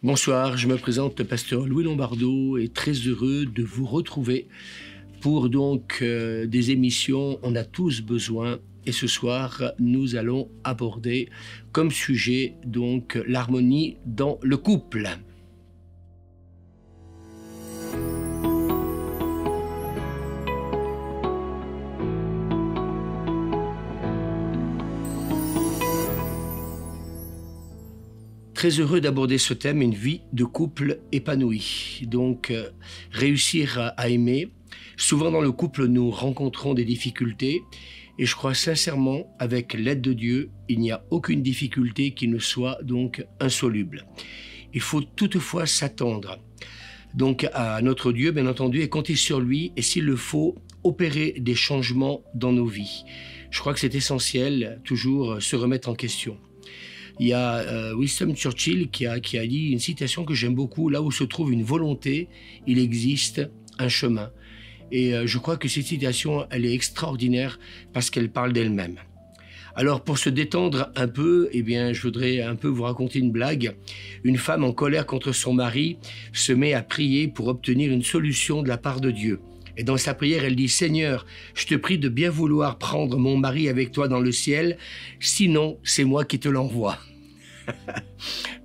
Bonsoir, je me présente le pasteur Louis Lombardo et très heureux de vous retrouver pour des émissions On a tous besoin. Et ce soir, nous allons aborder comme sujet l'harmonie dans le couple. Très heureux d'aborder ce thème, une vie de couple épanouie. Réussir à aimer. Souvent dans le couple, nous rencontrons des difficultés et je crois sincèrement, avec l'aide de Dieu, il n'y a aucune difficulté qui ne soit insoluble. Il faut toutefois s'attendre à notre Dieu, bien entendu, et compter sur lui et s'il le faut, opérer des changements dans nos vies. Je crois que c'est essentiel, toujours se remettre en question. Il y a Winston Churchill qui a dit une citation que j'aime beaucoup, là où se trouve une volonté, il existe un chemin. Et je crois que cette citation, elle est extraordinaire parce qu'elle parle d'elle-même. Alors pour se détendre un peu, je voudrais un peu vous raconter une blague. Une femme en colère contre son mari se met à prier pour obtenir une solution de la part de Dieu. Et dans sa prière, elle dit « Seigneur, je te prie de bien vouloir prendre mon mari avec toi dans le ciel, sinon c'est moi qui te l'envoie. »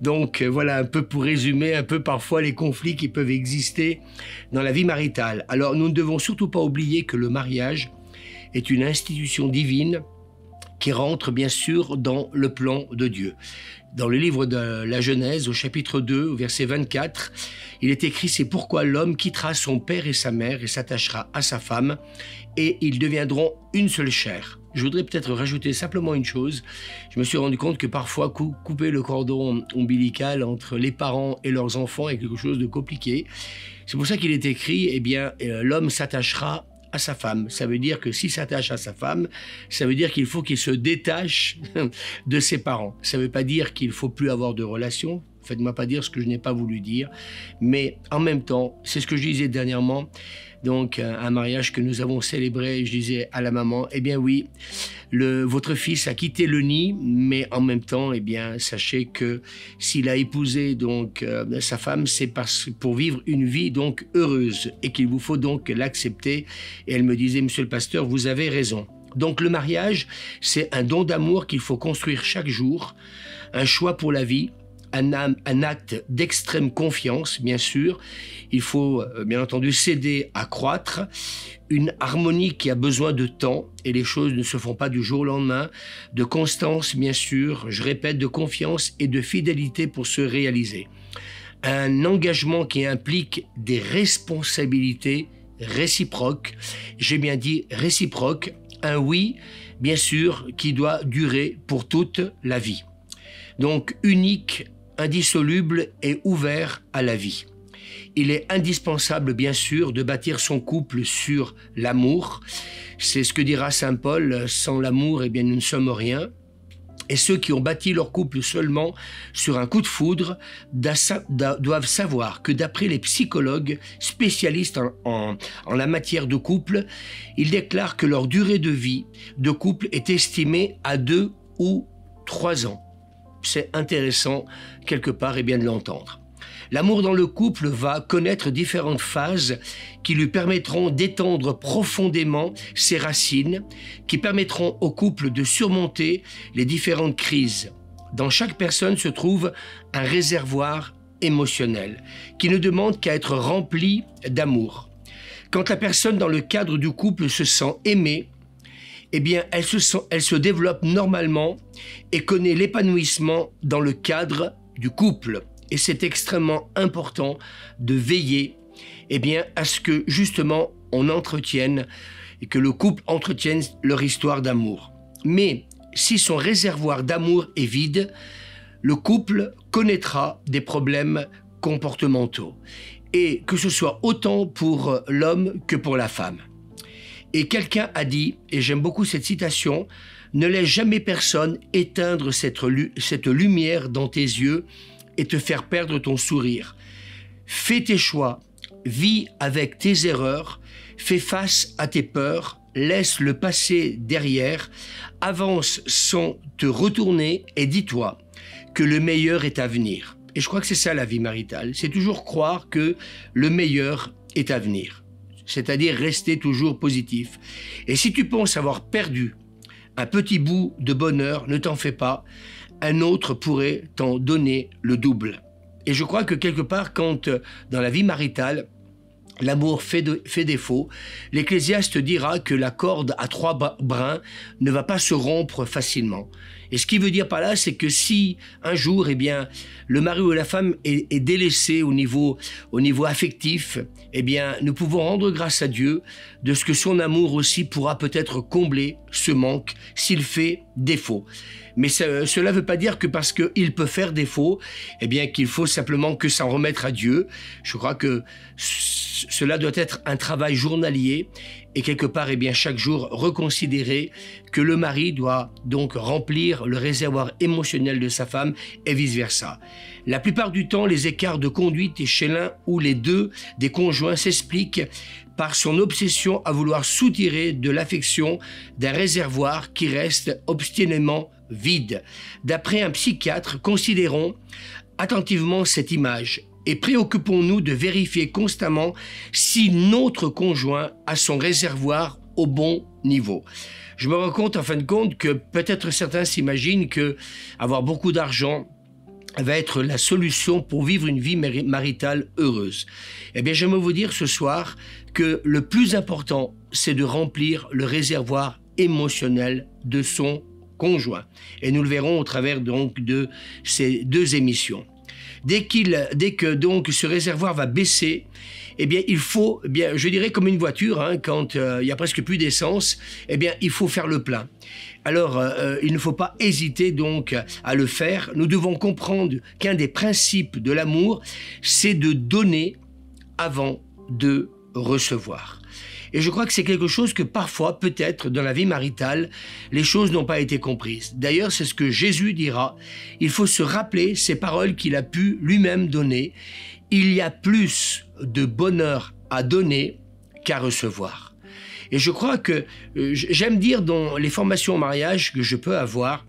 Voilà un peu pour résumer un peu parfois les conflits qui peuvent exister dans la vie maritale. Alors nous ne devons surtout pas oublier que le mariage est une institution divine qui rentre bien sûr dans le plan de Dieu. Dans le livre de la Genèse, au chapitre 2, au verset 24, il est écrit « C'est pourquoi l'homme quittera son père et sa mère et s'attachera à sa femme, et ils deviendront une seule chair. » Je voudrais peut-être rajouter simplement une chose. Je me suis rendu compte que parfois, couper le cordon ombilical entre les parents et leurs enfants est quelque chose de compliqué. C'est pour ça qu'il est écrit « L'homme s'attachera à sa femme ». Ça veut dire que s'il s'attache à sa femme, ça veut dire qu'il faut qu'il se détache de ses parents. Ça ne veut pas dire qu'il ne faut plus avoir de relations. Faites-moi pas dire ce que je n'ai pas voulu dire. Mais en même temps, c'est ce que je disais dernièrement, un mariage que nous avons célébré, je disais à la maman, oui, votre fils a quitté le nid, mais en même temps, sachez que s'il a épousé sa femme, c'est pour vivre une vie heureuse et qu'il vous faut l'accepter. Et elle me disait, monsieur le pasteur, vous avez raison. Le mariage, c'est un don d'amour qu'il faut construire chaque jour, un choix pour la vie, un acte d'extrême confiance, bien sûr. Il faut, bien entendu, s'aider à croître. Une harmonie qui a besoin de temps, et les choses ne se font pas du jour au lendemain. De constance, bien sûr, je répète, de confiance et de fidélité pour se réaliser. Un engagement qui implique des responsabilités réciproques. J'ai bien dit réciproques. Un oui, bien sûr, qui doit durer pour toute la vie. Unique, indissoluble et ouvert à la vie. Il est indispensable, bien sûr, de bâtir son couple sur l'amour. C'est ce que dira saint Paul, sans l'amour, nous ne sommes rien. Et ceux qui ont bâti leur couple seulement sur un coup de foudre doivent savoir que d'après les psychologues spécialistes en la matière de couple, ils déclarent que leur durée de vie de couple est estimée à 2 ou 3 ans. C'est intéressant, quelque part, de l'entendre. L'amour dans le couple va connaître différentes phases qui lui permettront d'étendre profondément ses racines, qui permettront au couple de surmonter les différentes crises. Dans chaque personne se trouve un réservoir émotionnel qui ne demande qu'à être rempli d'amour. Quand la personne dans le cadre du couple se sent aimée, elle se développe normalement et connaît l'épanouissement dans le cadre du couple. Et c'est extrêmement important de veiller à ce que justement on entretienne et que le couple entretienne leur histoire d'amour. Mais si son réservoir d'amour est vide, le couple connaîtra des problèmes comportementaux. Et que ce soit autant pour l'homme que pour la femme. Et quelqu'un a dit, et j'aime beaucoup cette citation, « Ne laisse jamais personne éteindre cette lumière dans tes yeux et te faire perdre ton sourire. Fais tes choix, vis avec tes erreurs, fais face à tes peurs, laisse le passé derrière, avance sans te retourner et dis-toi que le meilleur est à venir. » Et je crois que c'est ça la vie maritale, c'est toujours croire que le meilleur est à venir, c'est-à-dire rester toujours positif. Et si tu penses avoir perdu un petit bout de bonheur, ne t'en fais pas, un autre pourrait t'en donner le double. Et je crois que quelque part, quand dans la vie maritale, l'amour fait défaut, l'Ecclésiaste dira que la corde à 3 brins ne va pas se rompre facilement. Et ce qui veut dire par là, c'est que si un jour, eh bien, le mari ou la femme est délaissé au niveau affectif, eh bien, nous pouvons rendre grâce à Dieu de ce que son amour aussi pourra peut-être combler ce manque s'il fait défaut. Mais cela ne veut pas dire que parce qu'il peut faire défaut, eh bien, qu'il faut simplement que s'en remettre à Dieu. Je crois que cela doit être un travail journalier et quelque part, eh bien, chaque jour, reconsidérer que le mari doit donc remplir le réservoir émotionnel de sa femme et vice-versa. La plupart du temps, les écarts de conduite chez l'un ou les deux des conjoints s'expliquent par son obsession à vouloir soutirer de l'affection d'un réservoir qui reste obstinément vide. D'après un psychiatre, considérons attentivement cette image et préoccupons-nous de vérifier constamment si notre conjoint a son réservoir au bon niveau. Je me rends compte, en fin de compte, que peut-être certains s'imaginent que avoir beaucoup d'argent va être la solution pour vivre une vie maritale heureuse. Eh bien, j'aimerais vous dire ce soir que le plus important, c'est de remplir le réservoir émotionnel de son conjoint. Et nous le verrons au travers donc de ces 2 émissions. Dès que donc ce réservoir va baisser, eh bien il faut, eh bien je dirais comme une voiture, hein, quand il y a presque plus d'essence, eh bien il faut faire le plein. Alors il ne faut pas hésiter donc à le faire. Nous devons comprendre qu'un des principes de l'amour, c'est de donner avant de recevoir. Et je crois que c'est quelque chose que parfois, peut-être, dans la vie maritale, les choses n'ont pas été comprises. D'ailleurs, c'est ce que Jésus dira. Il faut se rappeler ces paroles qu'il a pu lui-même donner. Il y a plus de bonheur à donner qu'à recevoir. Et je crois que, j'aime dire dans les formations au mariage que je peux avoir,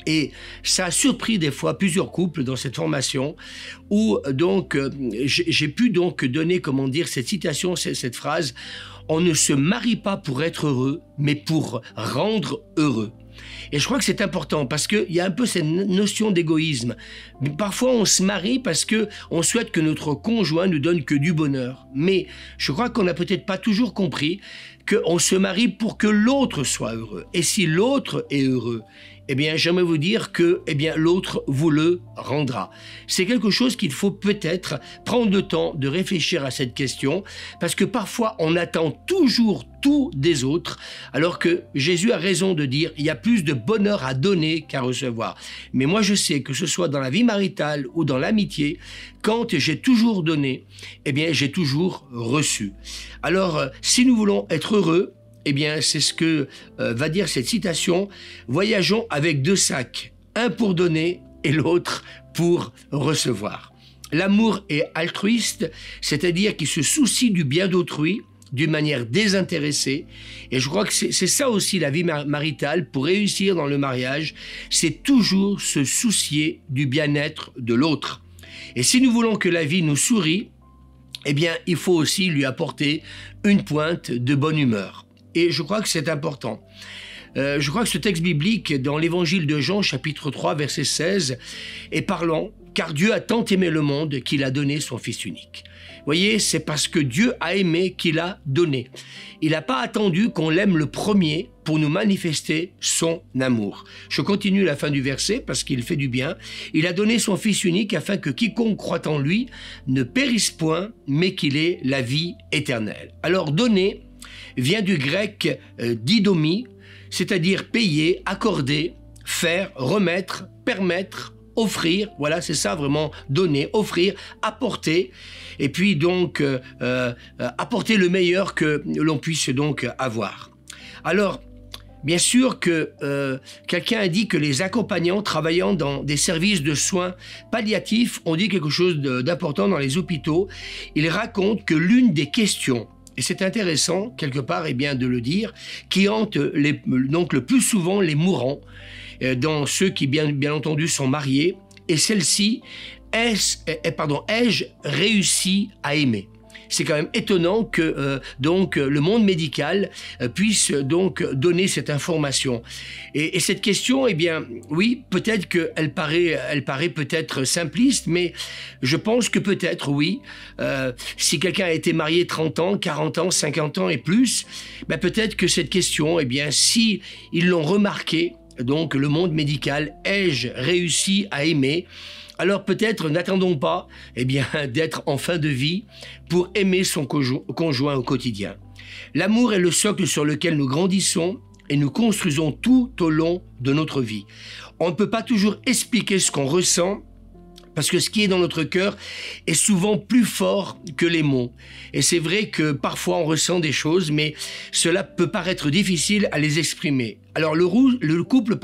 et ça a surpris des fois plusieurs couples dans cette formation où donc j'ai pu donc donner, comment dire, cette citation, cette phrase: on ne se marie pas pour être heureux, mais pour rendre heureux. Et je crois que c'est important parce qu'il y a un peu cette notion d'égoïsme. Parfois, on se marie parce qu'on souhaite que notre conjoint ne donne que du bonheur. Mais je crois qu'on n'a peut-être pas toujours compris qu'on se marie pour que l'autre soit heureux. Et si l'autre est heureux, eh bien, j'aimerais vous dire que, eh bien, l'autre vous le rendra. C'est quelque chose qu'il faut peut-être prendre le temps de réfléchir à cette question, parce que parfois, on attend toujours tout des autres, alors que Jésus a raison de dire, il y a plus de bonheur à donner qu'à recevoir. Mais moi, je sais que ce soit dans la vie maritale ou dans l'amitié, quand j'ai toujours donné, eh bien, j'ai toujours reçu. Alors, si nous voulons être heureux, eh bien, c'est ce que va dire cette citation. Voyageons avec 2 sacs, un pour donner et l'autre pour recevoir. L'amour est altruiste, c'est-à-dire qu'il se soucie du bien d'autrui d'une manière désintéressée. Et je crois que c'est ça aussi la vie maritale. Pour réussir dans le mariage, c'est toujours se soucier du bien-être de l'autre. Et si nous voulons que la vie nous sourie, eh bien, il faut aussi lui apporter une pointe de bonne humeur. Et je crois que c'est important. Je crois que ce texte biblique dans l'évangile de Jean, chapitre 3, verset 16, est parlant, car Dieu a tant aimé le monde qu'il a donné son Fils unique. Vous voyez, c'est parce que Dieu a aimé qu'il a donné. Il n'a pas attendu qu'on l'aime le premier pour nous manifester son amour. Je continue la fin du verset parce qu'il fait du bien. Il a donné son Fils unique afin que quiconque croit en lui ne périsse point, mais qu'il ait la vie éternelle. Alors, donner vient du grec didomi, c'est-à-dire payer, accorder, faire, remettre, permettre, offrir. Voilà, c'est ça vraiment, donner, offrir, apporter. Et puis donc, apporter le meilleur que l'on puisse donc avoir. Alors, bien sûr que quelqu'un a dit que les accompagnants travaillant dans des services de soins palliatifs ont dit quelque chose d'important dans les hôpitaux. Ils racontent que l'une des questions, et c'est intéressant, quelque part, eh bien, de le dire, qui hante donc le plus souvent les mourants, dans ceux qui, bien entendu, sont mariés. Et celle-ci ai-je réussi à aimer? C'est quand même étonnant que le monde médical puisse donc donner cette information. Et cette question, eh bien, oui, peut-être qu'elle paraît peut-être simpliste, mais je pense que peut-être, oui, si quelqu'un a été marié 30 ans, 40 ans, 50 ans et plus, ben peut-être que cette question, eh bien, si ils l'ont remarqué, donc le monde médical, ai-je réussi à aimer? Alors peut-être n'attendons pas d'être en fin de vie pour aimer son conjoint au quotidien. L'amour est le socle sur lequel nous grandissons et nous construisons tout au long de notre vie. On ne peut pas toujours expliquer ce qu'on ressent, parce que ce qui est dans notre cœur est souvent plus fort que les mots. Et c'est vrai que parfois on ressent des choses, mais cela peut paraître difficile à les exprimer. Alors le couple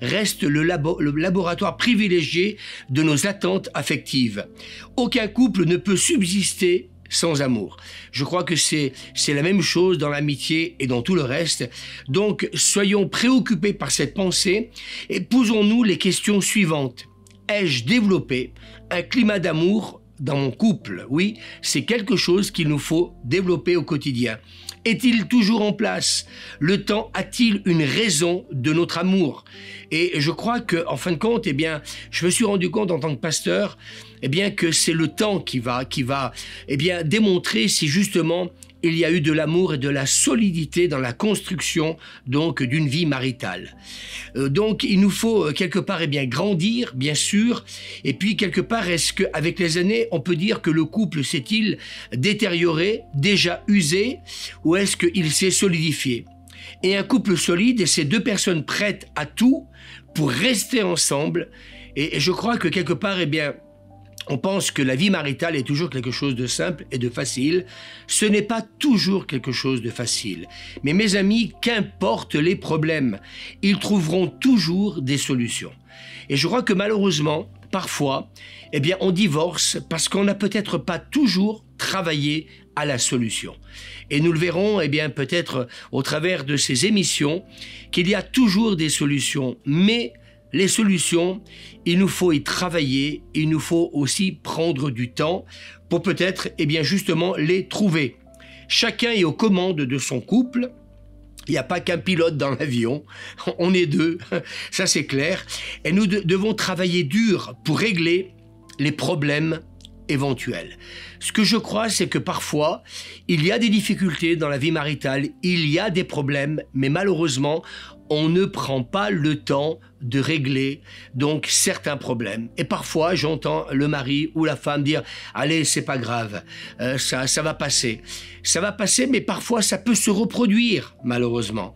reste le laboratoire privilégié de nos attentes affectives. Aucun couple ne peut subsister sans amour. Je crois que c'est la même chose dans l'amitié et dans tout le reste. Donc soyons préoccupés par cette pensée et posons-nous les questions suivantes. Ai-je développé un climat d'amour dans mon couple? Oui, c'est quelque chose qu'il nous faut développer au quotidien. Est-il toujours en place? Le temps a-t-il une raison de notre amour? Et je crois que, en fin de compte, je me suis rendu compte en tant que pasteur, que c'est le temps qui va démontrer si justement il y a eu de l'amour et de la solidité dans la construction donc d'une vie maritale. Donc il nous faut quelque part grandir, bien sûr, et puis quelque part est-ce qu'avec les années on peut dire que le couple s'est-il détérioré, déjà usé, ou est-ce qu'il s'est solidifié? Et un couple solide, c'est deux personnes prêtes à tout pour rester ensemble, et je crois que quelque part on pense que la vie maritale est toujours quelque chose de simple et de facile. Ce n'est pas toujours quelque chose de facile. Mais mes amis, qu'importe les problèmes, ils trouveront toujours des solutions. Et je crois que malheureusement, parfois, on divorce parce qu'on n'a peut-être pas toujours travaillé à la solution. Et nous le verrons peut-être au travers de ces émissions qu'il y a toujours des solutions, mais les solutions, il nous faut y travailler, il nous faut aussi prendre du temps pour peut-être justement les trouver. Chacun est aux commandes de son couple. Il n'y a pas qu'un pilote dans l'avion, on est deux, ça c'est clair. Et nous devons travailler dur pour régler les problèmes éventuels. Ce que je crois, c'est que parfois, il y a des difficultés dans la vie maritale, il y a des problèmes, mais malheureusement, on ne prend pas le temps de régler donc certains problèmes. Et parfois, j'entends le mari ou la femme dire « Allez, c'est pas grave, ça va passer. » Ça va passer, mais parfois, ça peut se reproduire, malheureusement.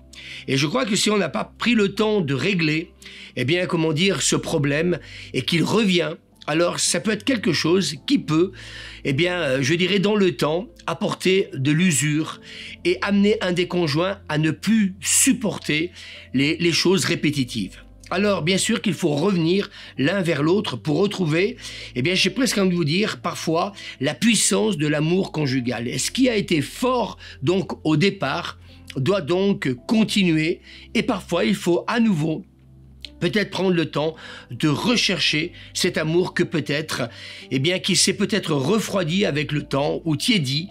Et je crois que si on n'a pas pris le temps de régler, ce problème, et qu'il revient, alors ça peut être quelque chose qui peut, je dirais dans le temps, apporter de l'usure et amener un des conjoints à ne plus supporter les choses répétitives. Alors, bien sûr qu'il faut revenir l'un vers l'autre pour retrouver, j'ai presque envie de vous dire, parfois, la puissance de l'amour conjugal. Et ce qui a été fort, donc, au départ, doit donc continuer. Et parfois, il faut à nouveau peut-être prendre le temps de rechercher cet amour que peut-être, qui s'est peut-être refroidi avec le temps ou tiédi.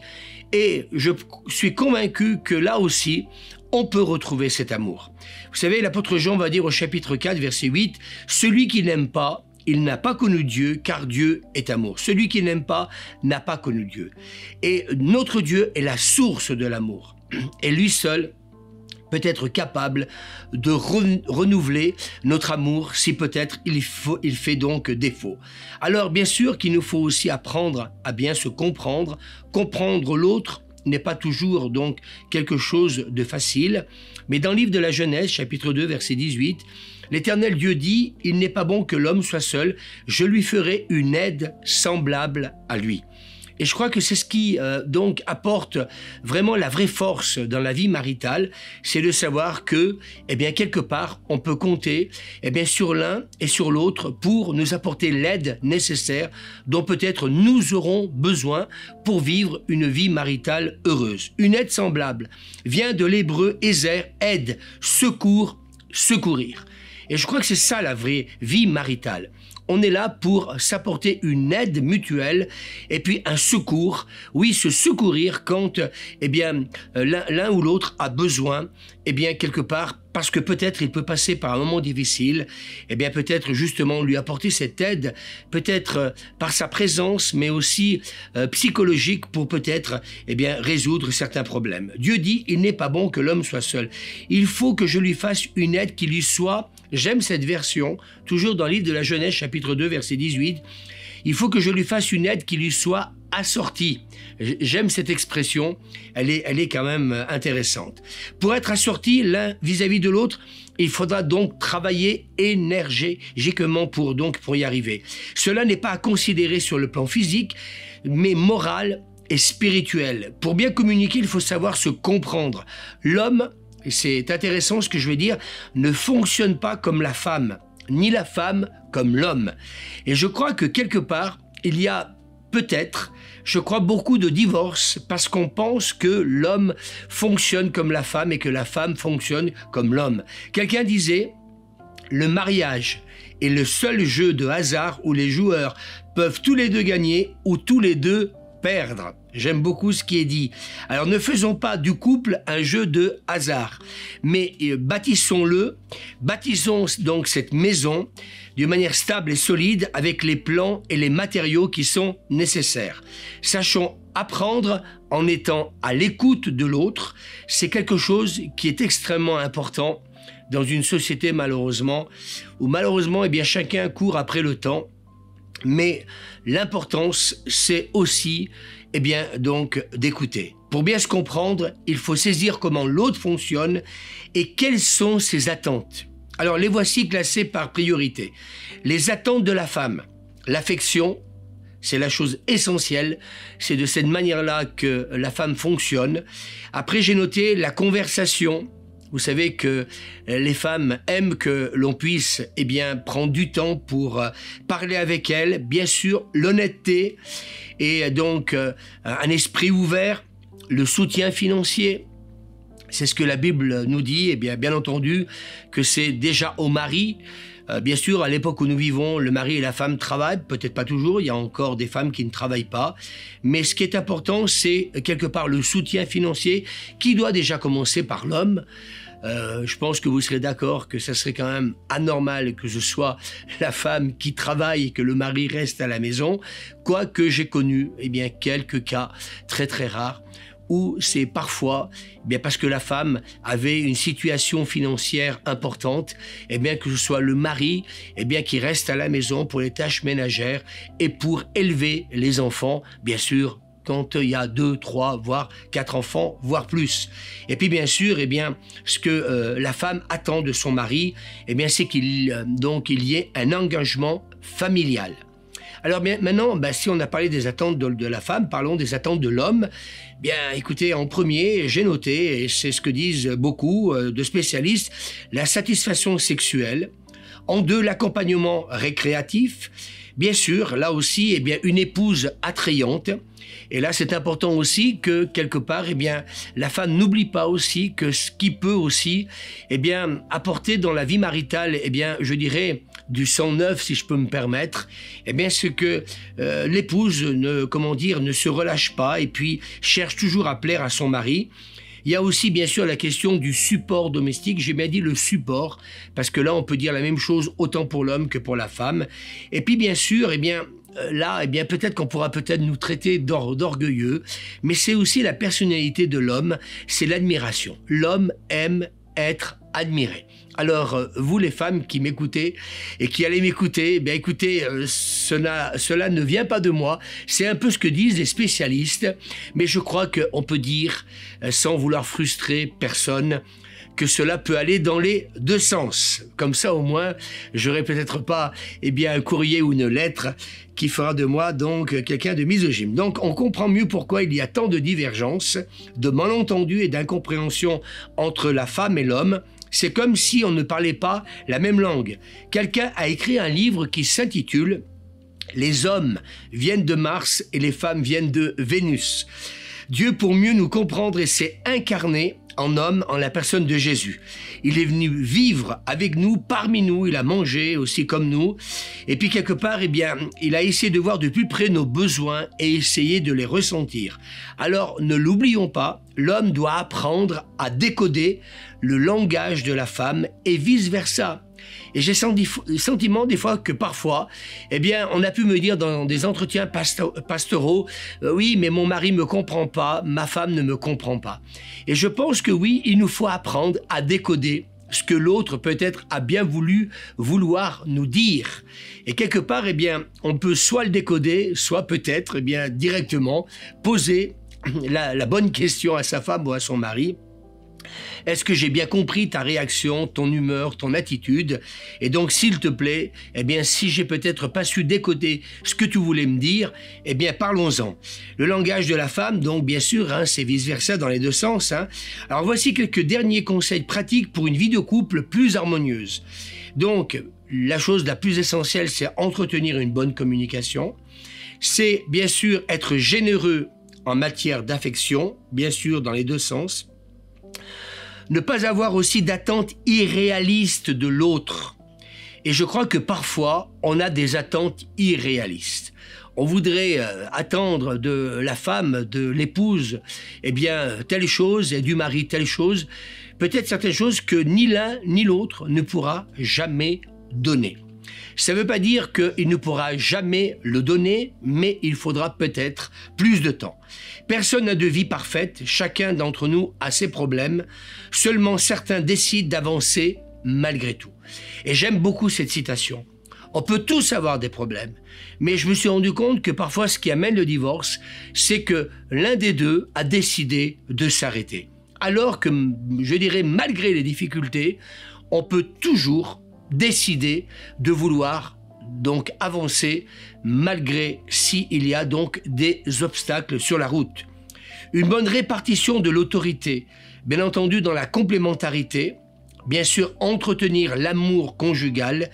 Et je suis convaincu que là aussi, on peut retrouver cet amour. Vous savez, l'apôtre Jean va dire au chapitre 4, verset 8, « Celui qui n'aime pas, il n'a pas connu Dieu, car Dieu est amour. Celui qui n'aime pas n'a pas connu Dieu. » Et notre Dieu est la source de l'amour. Et lui seul peut être capable de renouveler notre amour si peut-être il fait donc défaut. Alors bien sûr qu'il nous faut aussi apprendre à bien se comprendre. Comprendre l'autre n'est pas toujours donc quelque chose de facile, mais dans le livre de la Genèse, chapitre 2, verset 18, l'Éternel Dieu dit « Il n'est pas bon que l'homme soit seul, je lui ferai une aide semblable à lui ». Et je crois que c'est ce qui donc apporte vraiment la vraie force dans la vie maritale, c'est de savoir que, quelque part, on peut compter sur l'un et sur l'autre pour nous apporter l'aide nécessaire dont peut-être nous aurons besoin pour vivre une vie maritale heureuse. Une aide semblable vient de l'hébreu ézer, aide, secours, secourir. Et je crois que c'est ça la vraie vie maritale. on est là pour s'apporter une aide mutuelle et puis un secours. Oui, se secourir quand l'un ou l'autre a besoin, quelque part, parce que peut-être il peut passer par un moment difficile, peut-être justement lui apporter cette aide, peut-être par sa présence, mais aussi psychologique pour peut-être résoudre certains problèmes. Dieu dit, il n'est pas bon que l'homme soit seul. Il faut que je lui fasse une aide qui lui soit, j'aime cette version, toujours dans le livre de la Genèse, chapitre 2, verset 18, il faut que je lui fasse une aide qui lui soit assortie. J'aime cette expression, elle est quand même intéressante. Pour être assorti l'un vis-à-vis de l'autre, il faudra donc travailler énergiquement pour y arriver. Cela n'est pas à considérer sur le plan physique, mais moral et spirituel. Pour bien communiquer, il faut savoir se comprendre. L'homme, et c'est intéressant ce que je vais dire, ne fonctionne pas comme la femme, ni la femme comme l'homme. Et je crois que quelque part, il y a peut-être, je crois, beaucoup de divorces parce qu'on pense que l'homme fonctionne comme la femme et que la femme fonctionne comme l'homme. Quelqu'un disait, le mariage est le seul jeu de hasard où les joueurs peuvent tous les deux gagner ou tous les deux perdre. J'aime beaucoup ce qui est dit. Alors ne faisons pas du couple un jeu de hasard, mais bâtissons donc cette maison d'une manière stable et solide avec les plans et les matériaux qui sont nécessaires. Sachons apprendre en étant à l'écoute de l'autre. C'est quelque chose qui est extrêmement important dans une société malheureusement, où malheureusement chacun court après le temps. Mais l'importance, c'est aussi d'écouter. Pour bien se comprendre, il faut saisir comment l'autre fonctionne et quelles sont ses attentes. Alors, les voici classées par priorité. Les attentes de la femme, l'affection, c'est la chose essentielle. C'est de cette manière-là que la femme fonctionne. Après, j'ai noté la conversation. Vous savez que les femmes aiment que l'on puisse prendre du temps pour parler avec elles. Bien sûr, l'honnêteté et donc un esprit ouvert, le soutien financier. C'est ce que la Bible nous dit. Et bien entendu que c'est déjà au mari. Bien sûr, à l'époque où nous vivons, le mari et la femme travaillent, peut-être pas toujours, il y a encore des femmes qui ne travaillent pas. Mais ce qui est important, c'est quelque part le soutien financier qui doit déjà commencer par l'homme. Je pense que vous serez d'accord que ça serait quand même anormal que ce soit la femme qui travaille et que le mari reste à la maison, quoique j'ai connu quelques cas très très rares où c'est parfois parce que la femme avait une situation financière importante, que ce soit le mari qui reste à la maison pour les tâches ménagères et pour élever les enfants, bien sûr, quand il y a 2, 3, voire 4 enfants, voire plus. Et puis bien sûr, ce que la femme attend de son mari, c'est qu'il y ait un engagement familial. Alors maintenant, si on a parlé des attentes de la femme, parlons des attentes de l'homme. Bien, écoutez, en premier, j'ai noté, et c'est ce que disent beaucoup de spécialistes, la satisfaction sexuelle. En 2, l'accompagnement récréatif. Bien sûr, là aussi, une épouse attrayante. Et là, c'est important aussi que, quelque part, la femme n'oublie pas aussi que ce qui peut aussi, apporter dans la vie maritale, je dirais, du sang neuf, si je peux me permettre, c'est que l'épouse ne se relâche pas et puis cherche toujours à plaire à son mari. Il y a aussi, bien sûr, la question du support domestique. J'ai bien dit le support, parce que là, on peut dire la même chose autant pour l'homme que pour la femme. Et puis, bien sûr, là, peut-être qu'on pourra nous traiter d'orgueilleux, mais c'est aussi la personnalité de l'homme, c'est l'admiration. L'homme aime être admiré. Alors, vous les femmes qui m'écoutez et qui allez m'écouter, écoutez, cela ne vient pas de moi, c'est un peu ce que disent les spécialistes, mais je crois qu'on peut dire, sans vouloir frustrer personne, que cela peut aller dans les 2 sens. Comme ça, au moins, j'aurai peut-être pas un courrier ou une lettre qui fera de moi donc quelqu'un de misogyne. Donc, on comprend mieux pourquoi il y a tant de divergences, de malentendus et d'incompréhension entre la femme et l'homme. C'est comme si on ne parlait pas la même langue. Quelqu'un a écrit un livre qui s'intitule « Les hommes viennent de Mars et les femmes viennent de Vénus ». Dieu, pour mieux nous comprendre, s'est incarné en homme, en la personne de Jésus. Il est venu vivre avec nous, parmi nous, il a mangé aussi comme nous, et puis quelque part, eh bien, il a essayé de voir de plus près nos besoins et essayer de les ressentir. Alors, ne l'oublions pas, l'homme doit apprendre à décoder le langage de la femme et vice-versa. Et j'ai le sentiment des fois que parfois, eh bien, on a pu me dire dans des entretiens pastoraux, oui, mais mon mari me comprend pas, ma femme ne me comprend pas. Et je pense que oui, il nous faut apprendre à décoder ce que l'autre peut-être a bien vouloir nous dire. Et quelque part, eh bien, on peut soit le décoder, soit peut-être, eh bien, directement poser la bonne question à sa femme ou à son mari. Est-ce que j'ai bien compris ta réaction, ton humeur, ton attitude? Et donc, s'il te plaît, eh bien, si j'ai peut-être pas su décoder ce que tu voulais me dire, eh bien, parlons-en. Le langage de la femme, donc, bien sûr, hein, c'est vice-versa dans les deux sens. Hein. Alors, voici quelques derniers conseils pratiques pour une vie de couple plus harmonieuse. Donc, la chose la plus essentielle, c'est entretenir une bonne communication. C'est, bien sûr, être généreux en matière d'affection, bien sûr, dans les deux sens. Ne pas avoir aussi d'attentes irréalistes de l'autre. Et je crois que parfois, on a des attentes irréalistes. On voudrait attendre de la femme, de l'épouse, eh bien, telle chose, et du mari, telle chose. Peut-être certaines choses que ni l'un ni l'autre ne pourra jamais donner. Ça ne veut pas dire qu'il ne pourra jamais le donner, mais il faudra peut-être plus de temps. Personne n'a de vie parfaite, chacun d'entre nous a ses problèmes, seulement certains décident d'avancer malgré tout. Et j'aime beaucoup cette citation. On peut tous avoir des problèmes, mais je me suis rendu compte que parfois ce qui amène le divorce, c'est que l'un des deux a décidé de s'arrêter. Alors que, je dirais, malgré les difficultés, on peut toujours décider de vouloir donc avancer malgré s'il y a donc des obstacles sur la route. Une bonne répartition de l'autorité, bien entendu dans la complémentarité, bien sûr entretenir l'amour conjugal,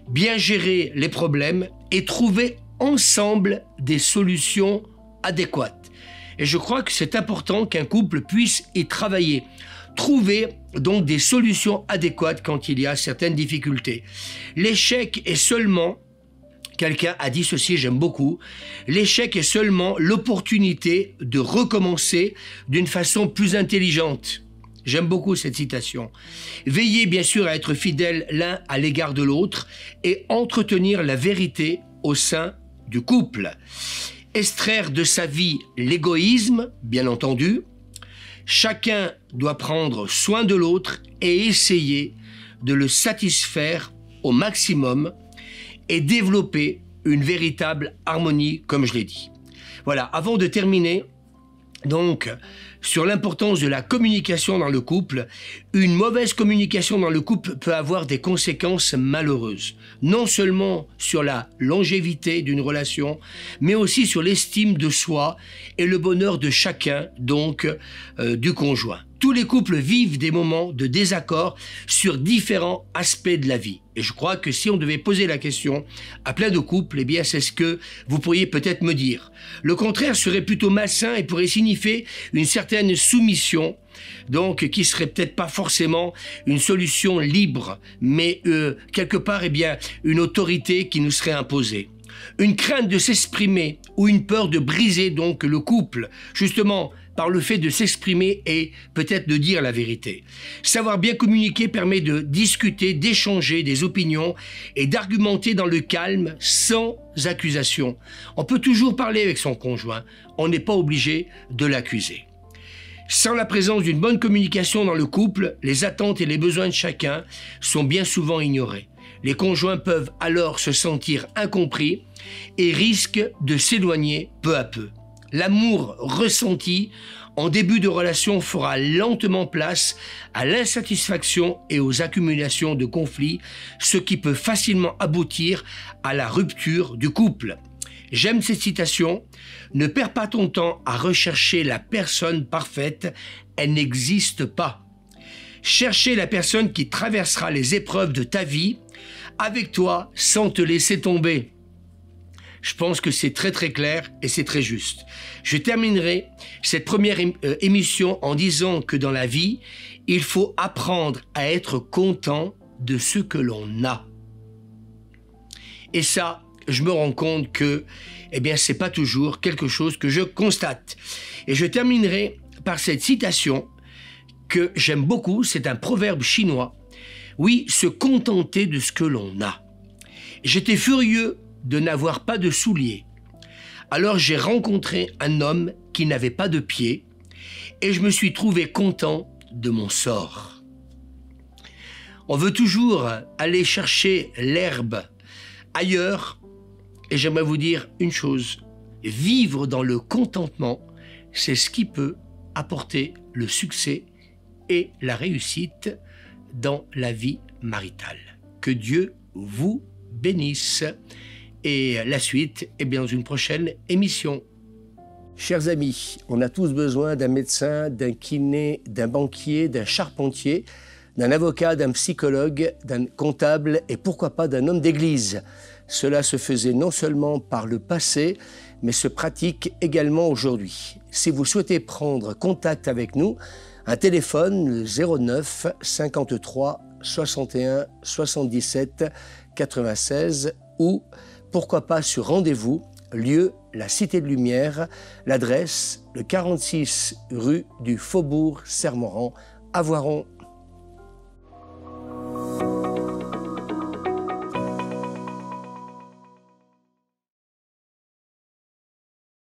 bien gérer les problèmes et trouver ensemble des solutions adéquates. Et je crois que c'est important qu'un couple puisse y travailler. Trouver donc des solutions adéquates quand il y a certaines difficultés. L'échec est seulement, quelqu'un a dit ceci, j'aime beaucoup, l'échec est seulement l'opportunité de recommencer d'une façon plus intelligente. J'aime beaucoup cette citation. Veillez bien sûr à être fidèles l'un à l'égard de l'autre et entretenir la vérité au sein du couple. Extraire de sa vie l'égoïsme, bien entendu. Chacun doit prendre soin de l'autre et essayer de le satisfaire au maximum et développer une véritable harmonie, comme je l'ai dit. Voilà, avant de terminer, donc, sur l'importance de la communication dans le couple, une mauvaise communication dans le couple peut avoir des conséquences malheureuses. Non seulement sur la longévité d'une relation, mais aussi sur l'estime de soi et le bonheur de chacun, donc du conjoint. Tous les couples vivent des moments de désaccord sur différents aspects de la vie. Et je crois que si on devait poser la question à plein de couples, eh bien c'est ce que vous pourriez peut-être me dire. Le contraire serait plutôt malsain et pourrait signifier une certaine soumission, donc qui serait peut-être pas forcément une solution libre, mais quelque part, eh bien, une autorité qui nous serait imposée. Une crainte de s'exprimer ou une peur de briser donc le couple, justement par le fait de s'exprimer et peut-être de dire la vérité. Savoir bien communiquer permet de discuter, d'échanger des opinions et d'argumenter dans le calme sans accusation. On peut toujours parler avec son conjoint, on n'est pas obligé de l'accuser. Sans la présence d'une bonne communication dans le couple, les attentes et les besoins de chacun sont bien souvent ignorés. Les conjoints peuvent alors se sentir incompris et risquent de s'éloigner peu à peu. L'amour ressenti en début de relation fera lentement place à l'insatisfaction et aux accumulations de conflits, ce qui peut facilement aboutir à la rupture du couple. J'aime cette citation. Ne perds pas ton temps à rechercher la personne parfaite, elle n'existe pas. Chercher la personne qui traversera les épreuves de ta vie avec toi sans te laisser tomber. Je pense que c'est très très clair et c'est très juste. Je terminerai cette première émission en disant que dans la vie, il faut apprendre à être content de ce que l'on a. Et ça, je me rends compte que, c'est pas toujours quelque chose que je constate. Et je terminerai par cette citation que j'aime beaucoup, c'est un proverbe chinois. Oui, se contenter de ce que l'on a. J'étais furieux de n'avoir pas de souliers. Alors j'ai rencontré un homme qui n'avait pas de pieds et je me suis trouvé content de mon sort. On veut toujours aller chercher l'herbe ailleurs et j'aimerais vous dire une chose, vivre dans le contentement, c'est ce qui peut apporter le succès et la réussite dans la vie maritale. Que Dieu vous bénisse. Et la suite, dans une prochaine émission. Chers amis, on a tous besoin d'un médecin, d'un kiné, d'un banquier, d'un charpentier, d'un avocat, d'un psychologue, d'un comptable et pourquoi pas d'un homme d'église. Cela se faisait non seulement par le passé, mais se pratique également aujourd'hui. Si vous souhaitez prendre contact avec nous, un téléphone, le 09 53 61 77 96 ou pourquoi pas sur rendez-vous, lieu la Cité de Lumière, l'adresse le 46 rue du Faubourg Sermoran, à Voiron